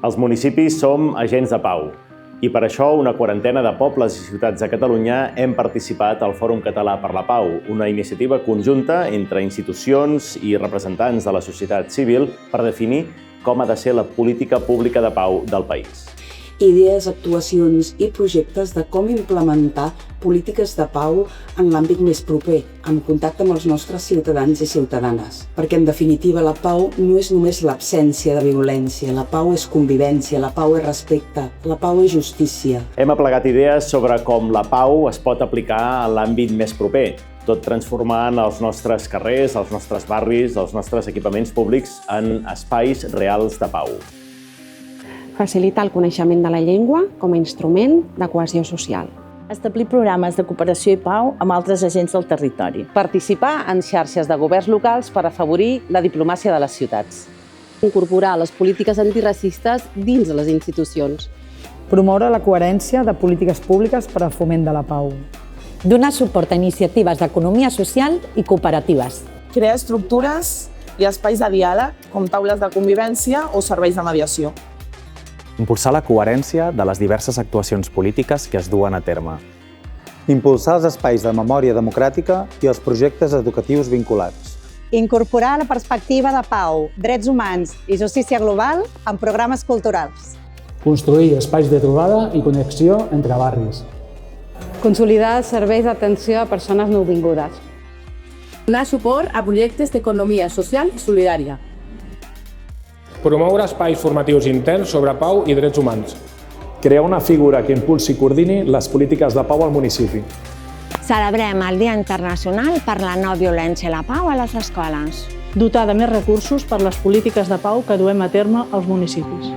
Els municipis som agents de pau i per això una quarantena de pobles i ciutats de Catalunya hem participat al Fòrum Català per la Pau, una iniciativa conjunta entre institucions i representants de la societat civil per definir com ha de ser la política pública de pau del país. Idees, actuacions i projectes de com implementar polítiques de pau en l'àmbit més proper, en contacte amb els nostres ciutadans i ciutadanes. Perquè, en definitiva, la pau no és només l'absència de violència, la pau és convivència, la pau és respecte, la pau és justícia. Hem aplegat idees sobre com la pau es pot aplicar en l'àmbit més proper, tot transformant els nostres carrers, els nostres barris, els nostres equipaments públics en espais reals de pau. Facilitar el coneixement de la llengua com a instrument de cohesió social. Establir programes de cooperació i pau amb altres agents del territori. Participar en xarxes de governs locals per afavorir la diplomàcia de les ciutats. Incorporar les polítiques antiracistes dins de les institucions. Promoure la coherència de polítiques públiques per al foment de la pau. Donar suport a iniciatives d'economia social i cooperatives. Crear estructures i espais de diàleg, com taules de convivència o serveis de mediació. Impulsar la coherència de les diverses actuacions polítiques que es duen a terme. Impulsar els espais de memòria democràtica i els projectes educatius vinculats. Incorporar la perspectiva de pau, drets humans i justícia global en programes culturals. Construir espais de trobada i connexió entre barris. Consolidar serveis d'atenció a persones nouvingudes. Donar suport a projectes d'economia social i solidària. Promoure espais formatius interns sobre pau i drets humans. Crear una figura que impulsi i coordini les polítiques de pau al municipi. Celebrem el Dia Internacional per la no violència i la pau a les escoles. Dotar de més recursos per les polítiques de pau que duem a terme als municipis.